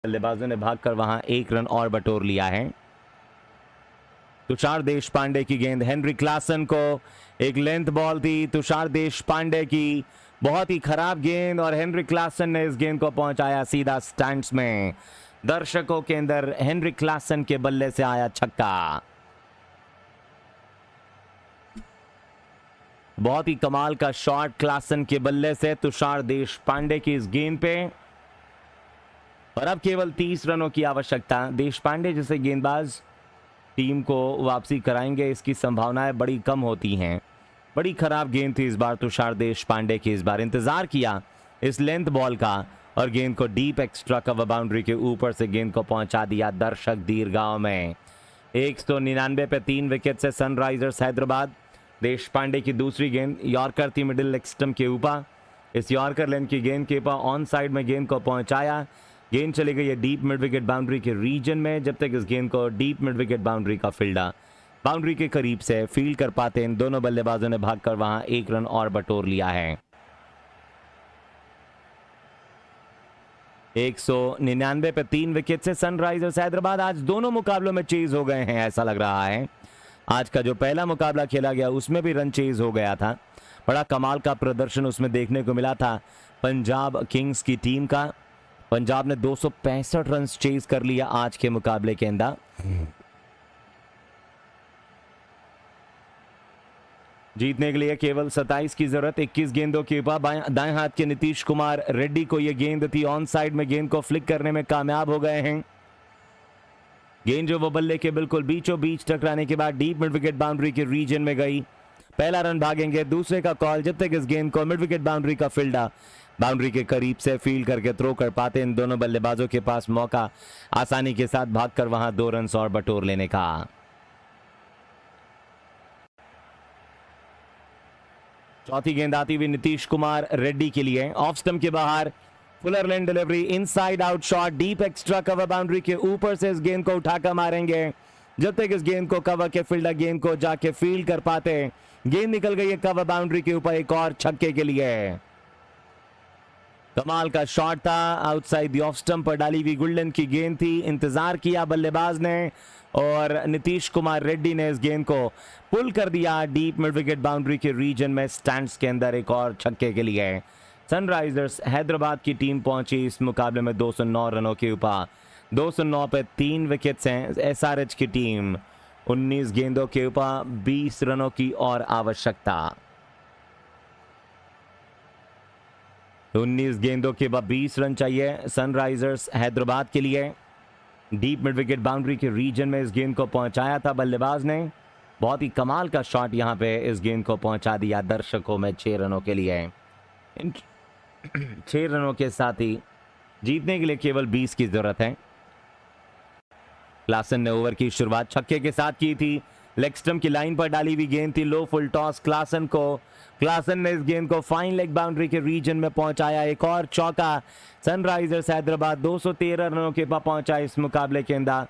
बल्लेबाजों ने भागकर वहां 1 रन और बटोर लिया है। तुषार देशपांडे की गेंद हेनरी क्लासन को, एक लेंथ बॉल थी तुषार देशपांडे की, बहुत ही खराब गेंद और हेनरी क्लासन ने इस गेंद को पहुंचाया सीधा स्टैंड्स में। दर्शकों के अंदर हेनरी क्लासन के बल्ले से आया छक्का। बहुत ही कमाल का शॉट क्लासन के बल्ले से तुषार देशपांडे की इस गेंद पे, और अब केवल 30 रनों की आवश्यकता। देशपांडे जैसे गेंदबाज टीम को वापसी कराएंगे इसकी संभावनाएं बड़ी कम होती हैं। बड़ी खराब गेंद थी इस बार तुषार देशपांडे की। इस बार इंतजार किया इस लेंथ बॉल का और गेंद को डीप एक्स्ट्रा कवर बाउंड्री के ऊपर से गेंद को पहुंचा दिया दर्शक दीर्घाओं में। 199 पे 3 विकेट से सनराइजर्स हैदराबाद। देशपांडे की दूसरी गेंद यॉर्कर थी मिडिल लेग स्टंप के ऊपर। इस यॉर्कर लेंथ की गेंद के ऊपर ऑन साइड में गेंद को पहुंचाया। गेंद चली गई है डीप मिड विकेट बाउंड्री के रीजन में। जब तक इस गेंद को डीप मिड विकेट बाउंड्री का फील्डर बाउंड्री के करीब से फील्ड कर पाते, इन दोनों बल्लेबाजों ने भागकर वहां 1 रन और बटोर लिया है। 199 पे 3 विकेट से सनराइजर्स हैदराबाद आज दोनों मुकाबलों में चेज हो गए हैं, ऐसा लग रहा है। आज का जो पहला मुकाबला खेला गया उसमें भी रन चेज हो गया था। बड़ा कमाल का प्रदर्शन उसमें देखने को मिला था पंजाब किंग्स की टीम का। पंजाब ने 265 रन चेज कर लिया आज के मुकाबले के अंदर। जीतने के लिए केवल 27 की जरूरत। 21 गेंदों के ऊपर दाएं हाथ के नीतीश कुमार रेड्डी को यह गेंद थी, ऑन साइड में गेंद को फ्लिक करने में कामयाब हो गए हैं। गेंद जो वो बल्ले के बिल्कुल बीचों बीच टकराने के बाद डीप मिड विकेट बाउंड्री के रीजन में गई। पहला रन भागेंगे, दूसरे का कॉल जब तक इस गेंद को मिड विकेट बाउंड्री का फील्डर बाउंड्री के करीब से फील्ड करके थ्रो कर पाते। इन दोनों बल्लेबाजों के पास मौका आसानी के साथ भागकर वहां 2 रन और बटोर लेने का। चौथी गेंद आती हुई नीतीश कुमार रेड्डी के लिए, ऑफ स्टंप के बाहर fuller length delivery, inside out shot, deep extra cover boundary के ऊपर से इस गेंद को उठाकर मारेंगे। जब तक इस गेंद को कवर के फील्डर गेंद को जाके फील्ड कर पाते, गेंद निकल गई है कवर बाउंड्री के ऊपर एक और छक्के के लिए। कमाल का शॉट था, आउटसाइड द ऑफ स्टंप पर डाली हुई गोल्डन की गेंद थी। इंतजार किया बल्लेबाज ने और नीतीश कुमार रेड्डी ने इस गेंद को पुल कर दिया डीप मिड विकेट बाउंड्री के रीजन में स्टैंड्स के अंदर एक और छक्के के लिए। सनराइजर्स हैदराबाद की टीम पहुंची इस मुकाबले में 209 रनों के ऊपर। 209 पे 3 विकेट्स हैं एसआरएच की टीम। 19 गेंदों के ऊपर 20 रनों की और आवश्यकता। 19 गेंदों के बाद 20 रन चाहिए सनराइजर्स हैदराबाद के लिए। डीप मिड विकेट बाउंड्री के रीजन में इस गेंद को पहुंचाया था बल्लेबाज ने। बहुत ही कमाल का शॉट यहां पे इस गेंद को पहुंचा दिया दर्शकों में 6 रनों के लिए। इन 6 रनों के साथ ही जीतने के लिए केवल 20 की जरूरत है। क्लासन ने ओवर की शुरुआत छक्के के साथ की थी। लेग स्टंप की लाइन पर डाली हुई गेंद थी, लो फुल टॉस क्लासन को। क्लासन ने इस गेंद को फाइन लेग बाउंड्री के रीजन में पहुंचाया, एक और चौका। सनराइजर्स हैदराबाद 213 रनों के पास पहुंचा इस मुकाबले के अंदर।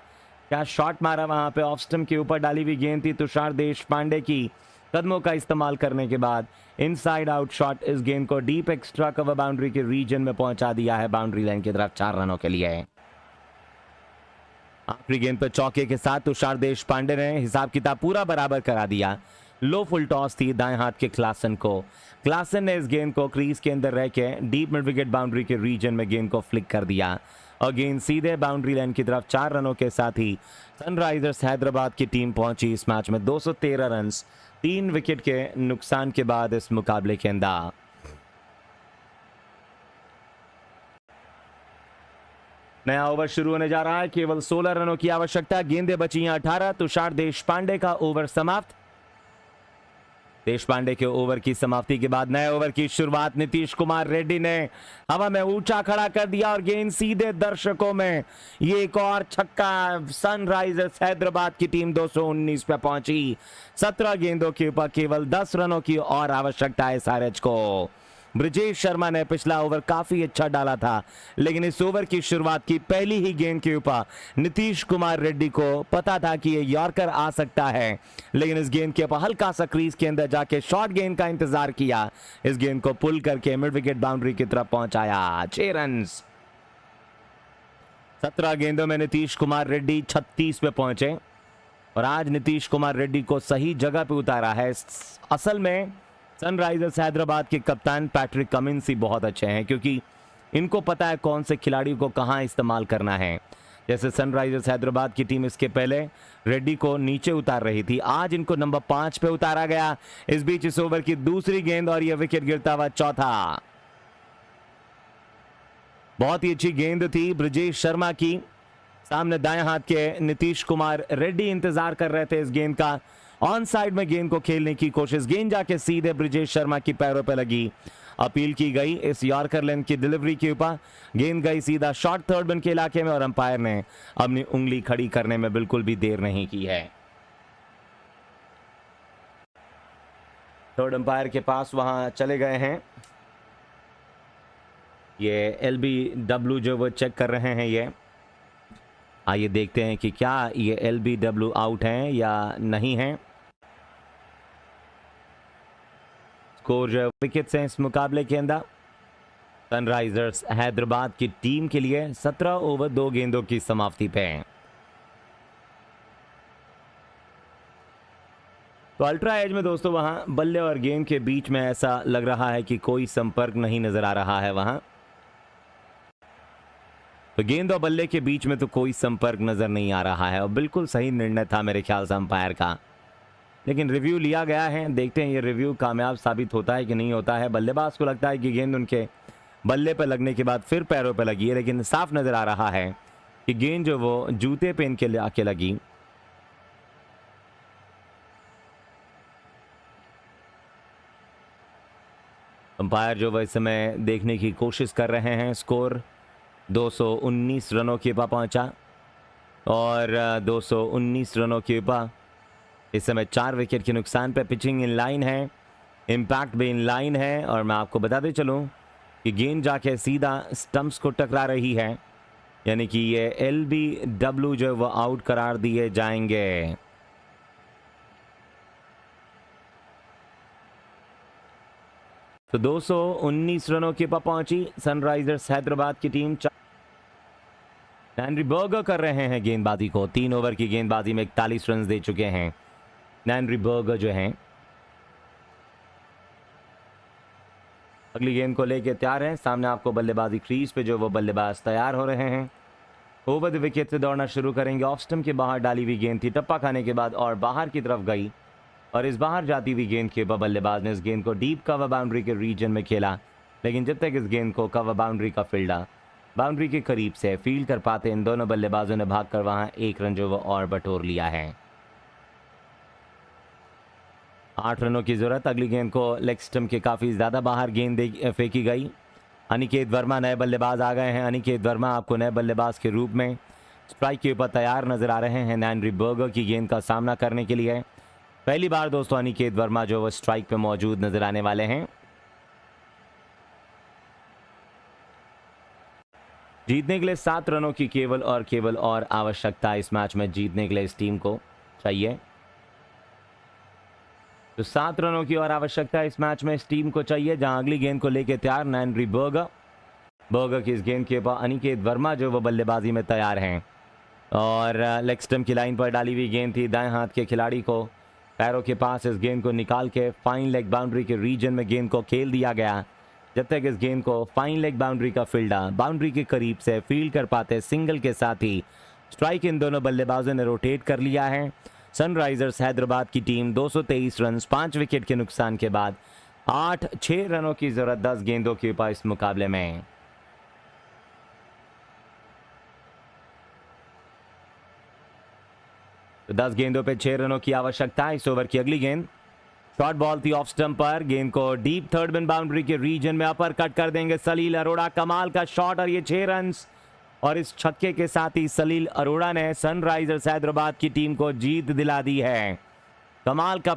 क्या शॉट मारा वहां पे, ऑफ स्टंप के ऊपर डाली हुई गेंद थी तुषार देशपांडे की। कदमों का इस्तेमाल करने के बाद इनसाइड आउट शॉट, इस गेंद को डीप एक्स्ट्रा कवर बाउंड्री के रीजन में पहुंचा दिया है बाउंड्री लाइन की तरफ 4 रनों के लिए। आखिरी गेंद पर चौके के साथ तुषार देशपांडे ने हिसाब किताब पूरा बराबर करा दिया। लो फुल टॉस थी दाएं हाथ के क्लासन को। क्लासन ने इस गेंद को क्रीज के अंदर रह के डीप मिड विकेट बाउंड्री के रीजन में गेंद को फ्लिक कर दिया और गेंद सीधे बाउंड्री लाइन की तरफ 4 रनों के साथ ही सनराइजर्स हैदराबाद की टीम पहुंची इस मैच में 213 रन 3 विकेट के नुकसान के बाद इस मुकाबले के अंदर। नया ओवर शुरू होने जा रहा है, केवल 16 रनों की आवश्यकता। गेंदें बची हैं 18। तुषार देशपांडे का ओवर समाप्त। देशपांडे के ओवर की समाप्ति के बाद नए ओवर की शुरुआत नीतीश कुमार रेड्डी ने हवा में ऊंचा खड़ा कर दिया और गेंद सीधे दर्शकों में। ये एक और छक्का। सनराइजर्स हैदराबाद की टीम 219 पे पहुंची। 17 गेंदों के ऊपर केवल 10 रनों की और आवश्यकता है एसआरएच को। ब्रिजेश शर्मा ने पिछला ओवर काफी अच्छा डाला था, लेकिन इस ओवर की शुरुआत की पहली ही गेंद के ऊपर नीतीश कुमार रेड्डी को पता था कि ये यॉर्कर आ सकता है, लेकिन इस गेंद के ऊपर हल्का सा क्रीज के अंदर जाके शॉर्ट गेंद का इंतजार किया। इस गेंद को पुल करके मिड विकेट बाउंड्री की तरफ पहुंचाया। 6 रन। 17 गेंदों में नीतीश कुमार रेड्डी 36 पे पहुंचे और आज नीतीश कुमार रेड्डी को सही जगह पे उतारा है। असल में सनराइजर्स हैदराबाद के कप्तान पैट्रिक कमिंस ही बहुत अच्छे हैं, क्योंकि इनको पता है कौन से खिलाड़ी को कहां इस्तेमाल करना है। जैसे सनराइजर्स हैदराबाद की टीम इसके पहले रेड्डी को नीचे उतार रही थी, आज इनको नंबर 5 पे उतारा गया। इस बीच इस ओवर की दूसरी गेंद और यह विकेट गिरता हुआ चौथा। बहुत ही अच्छी गेंद थी ब्रिजेश शर्मा की। सामने दाएं हाथ के नीतीश कुमार रेड्डी इंतजार कर रहे थे इस गेंद का। ऑन साइड में गेंद को खेलने की कोशिश, गेंद जाके सीधे ब्रिजेश शर्मा की पैरों पे लगी। अपील की गई इस यॉर्कर लेंथ की डिलीवरी के ऊपर। गेंद गई सीधा शॉर्ट थर्ड बन के इलाके में और अंपायर ने अपनी उंगली खड़ी करने में बिल्कुल भी देर नहीं की है। थर्ड अंपायर के पास वहां चले गए हैं। ये LBW जो वो चेक कर रहे हैं। ये आइए देखते हैं कि क्या ये LBW आउट हैं या नहीं हैं। स्कोर जो विकेट से इस मुकाबले के अंदर सनराइजर्स हैदराबाद की टीम के लिए 17 ओवर 2 गेंदों की समाप्ति पे हैं। तो अल्ट्रा एज में दोस्तों वहां बल्ले और गेंद के बीच में ऐसा लग रहा है कि कोई संपर्क नहीं नजर आ रहा है। वहां तो गेंद और बल्ले के बीच में तो कोई संपर्क नजर नहीं आ रहा है और बिल्कुल सही निर्णय था मेरे ख्याल से अंपायर का। लेकिन रिव्यू लिया गया है, देखते हैं ये रिव्यू कामयाब साबित होता है कि नहीं होता है। बल्लेबाज को लगता है कि गेंद उनके बल्ले पर लगने के बाद फिर पैरों पर लगी है, लेकिन साफ नजर आ रहा है कि गेंद जो वो जूते पे इनके आके लगी। अंपायर जो वह इस समय देखने की कोशिश कर रहे हैं। स्कोर 219 रनों के ऊपर पहुंचा और 219 रनों के ऊपर इस समय 4 विकेट के नुकसान पे पिचिंग इन लाइन है, इम्पैक्ट भी इन लाइन है। और मैं आपको बताते चलूं कि गेंद जाके सीधा स्टंप्स को टकरा रही है, यानी कि ये LBW जो है वो आउट करार दिए जाएंगे। तो 219 रनों के ऊपर पहुंची सनराइजर्स हैदराबाद की टीम। नैंड्री बर्गर कर रहे हैं गेंदबाजी को। 3 ओवर की गेंदबाजी में 41 रन दे चुके हैं नैंड्री बर्गर जो हैं। अगली गेंद को लेकर तैयार हैं। सामने आपको बल्लेबाजी क्रीज पे जो वो बल्लेबाज तैयार हो रहे हैं। ओवर द विकेट से दौड़ना शुरू करेंगे। ऑफ स्टंप के बाहर डाली हुई गेंद थी, टप्पा खाने के बाद और बाहर की तरफ गई और इस बाहर जाती हुई गेंद के ऊपर बल्लेबाज ने इस गेंद को डीप कवर बाउंड्री के रीजन में खेला, लेकिन जब तक इस गेंद को कवर बाउंड्री का फील्डर बाउंड्री के करीब से फील्ड कर पाते, इन दोनों बल्लेबाजों ने भागकर वहां 1 रन जो वो और बटोर लिया है। 8 रनों की जरूरत। अगली गेंद को लेग स्टंप के काफी ज्यादा बाहर गेंद फेंकी गई। अनिकेत वर्मा नए बल्लेबाज आ गए हैं। अनिकेत वर्मा आपको नए बल्लेबाज के रूप में स्ट्राइक के ऊपर तैयार नजर आ रहे हैं नैंड्री बर्गर की गेंद का सामना करने के लिए। पहली बार दोस्तों अनिकेत वर्मा जो वो स्ट्राइक पे मौजूद नजर आने वाले हैं। जीतने के लिए 7 रनों की केवल और आवश्यकता इस मैच में जीतने के लिए इस टीम को चाहिए। तो 7 रनों की और आवश्यकता इस मैच में इस टीम को चाहिए, जहां अगली गेंद को लेकर तैयार नैंड्री बर्गर की इस गेंद के ऊपर अनिकेत वर्मा जो वो बल्लेबाजी में तैयार हैं। और लेग स्टंप की लाइन पर डाली हुई गेंद थी। दाएं हाथ के खिलाड़ी को पैरों के पास इस गेंद को निकाल के फाइन लेग बाउंड्री के रीजन में गेंद को खेल दिया गया। जब तक इस गेंद को फाइन लेग बाउंड्री का फील्डर बाउंड्री के करीब से फील्ड कर पाते, सिंगल के साथ ही स्ट्राइक इन दोनों बल्लेबाजों ने रोटेट कर लिया है। सनराइजर्स हैदराबाद की टीम 223 रन 5 विकेट के नुकसान के बाद 6 रनों की जरूरत 10 गेंदों के ऊपर इस मुकाबले में। तो 10 गेंदों पे 6 रनों की आवश्यकता। इस ओवर की अगली गेंद शॉर्ट बॉल थी ऑफ स्टंप पर। गेंद को डीप थर्ड मैन बाउंड्री के रीजन में अपर कट कर देंगे सलील अरोड़ा। कमाल का शॉट और ये 6 रन। और इस छक्के के साथ ही सलील अरोड़ा ने सनराइजर्स हैदराबाद की टीम को जीत दिला दी है। कमाल का